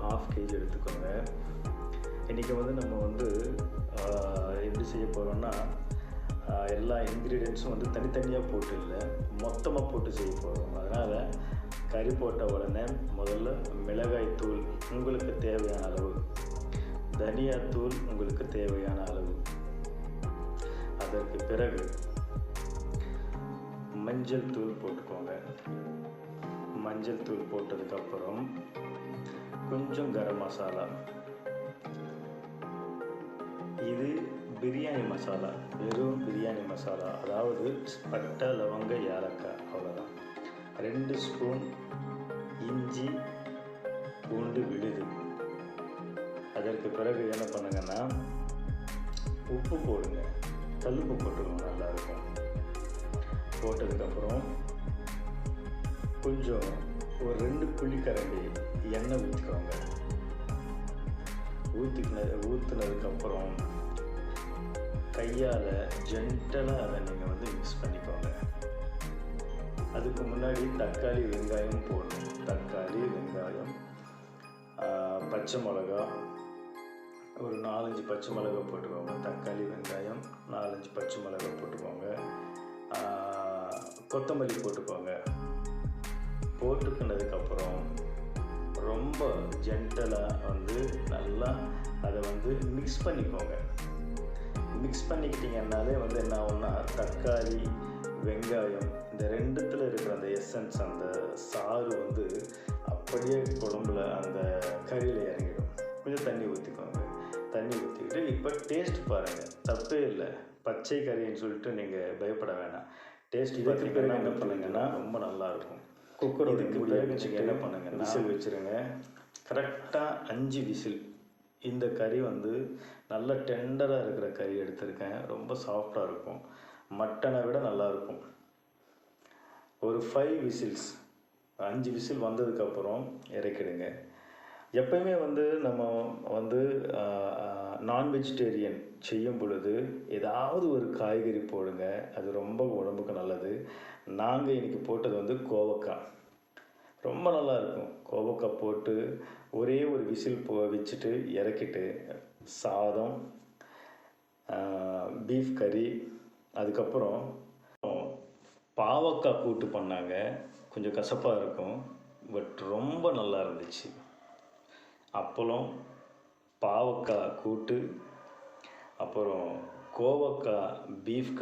1/2 kg எடுத்துக்கோங்க. இன்றைக்கி வந்து நம்ம வந்து எப்படி செய்ய போகிறோம்னா, எல்லா இன்க்ரீடியன்ஸும் வந்து தனித்தனியாக போட்டு இல்லை, மொத்தமாக போட்டு செய்ய போகிறோம். அதனால் கறி போட்ட உடனே முதல்ல மிளகாய் தூள் உங்களுக்கு தேவையான அளவு, தனியாத்தூள் உங்களுக்கு தேவையான அளவு, அதற்கு பிறகு மஞ்சள் தூள் போட்டுக்கோங்க. மஞ்சள் தூள் போட்டதுக்கப்புறம் கொஞ்சம் கரம் மசாலா, இது பிரியாணி மசாலா, வெறும் பிரியாணி மசாலா, அதாவது பட்டை லவங்க ஏலக்காய், அவ்வளோதான். 2 ஸ்பூன் இஞ்சி பூண்டு விழுது. அதற்கு பிறகு என்ன பண்ணுங்கன்னா, உப்பு போடுங்க, கல்லுப்பு போட்டுக்கோங்க, நல்லாயிருக்கும். போட்டதுக்கப்புறம் கொஞ்சம் ஒரு 2 குழிக்கரண்டி எண்ணெய் ஊற்றிக்கோங்க. ஊற்றுனதுக்கப்புறம் கையால் ஜென்டலாக அதை நீங்கள் வந்து மிக்ஸ் பண்ணிக்கோங்க. அதுக்கு முன்னாடி தக்காளி வெங்காயம் போடணும். தக்காளி வெங்காயம், பச்சை மிளகா, ஒரு 4-5 பச்சை மிளகா போட்டுக்கோங்க. தக்காளி வெங்காயம் 4-5 பச்சை மிளகா போட்டுக்கோங்க. கொத்தமல்லி போட்டுக்கோங்க. போட்டுக்கினதுக்கப்புறம் ரொம்ப ஜென்டலாக வந்து நல்லா அதை வந்து மிக்ஸ் பண்ணிக்கோங்க. மிக்ஸ் பண்ணிக்கிட்டிங்கன்னாலே வந்து என்ன ஆகும்னா, தக்காளி வெங்காயம் இந்த ரெண்டுத்தில் இருக்கிற அந்த எசன்ஸ், அந்த சாறு வந்து அப்படியே குழம்புல அந்த கறியில் இறங்கிடும். கொஞ்சம் தண்ணி ஊற்றிக்கோங்க. தண்ணி ஊற்றிக்கிட்டு இப்போ டேஸ்ட் பாருங்கள், தப்பே இல்லை. பச்சை கறின்னு சொல்லிட்டு நீங்கள் பயப்பட வேணாம். டேஸ்ட் இதுக்கு பிறகு என்ன பண்ணுங்கன்னா ரொம்ப நல்லாயிருக்கும். குக்கருக்கு பிறகு நீங்கள் என்ன பண்ணுங்கள், விசில் வச்சுருங்க. கரெக்டாக 5 விசில். இந்த கறி வந்து நல்ல டெண்டராக இருக்கிற கறி எடுத்திருக்கேன், ரொம்ப சாஃப்டாக இருக்கும், மட்டனை விட நல்லாயிருக்கும். ஒரு 5 விசில்ஸ், 5 விசில் வந்ததுக்கப்புறம் இறக்கிடுங்க. எப்பயுமே வந்து நம்ம வந்து நான் வெஜிடேரியன் செய்யும் பொழுது ஏதாவது ஒரு காய்கறி போடுங்க, அது ரொம்ப உடம்புக்கு நல்லது. நாங்கள் இன்றைக்கி போட்டது வந்து கோவக்காய், ரொம்ப நல்லாயிருக்கும். கோவக்காய் போட்டு ஒரே ஒரு விசில் வச்சுட்டு இறக்கிட்டு சாதம், பீஃப் கறி, அதுக்கப்புறம் பாவக்காய் கூட்டு பண்ணாங்க. கொஞ்சம் கசப்பாக இருக்கும், பட் ரொம்ப நல்லா இருந்துச்சு. அப்பளம், பாவக்காய் கூட்டு, அப்புறம் கோவக்காய் பீஃப்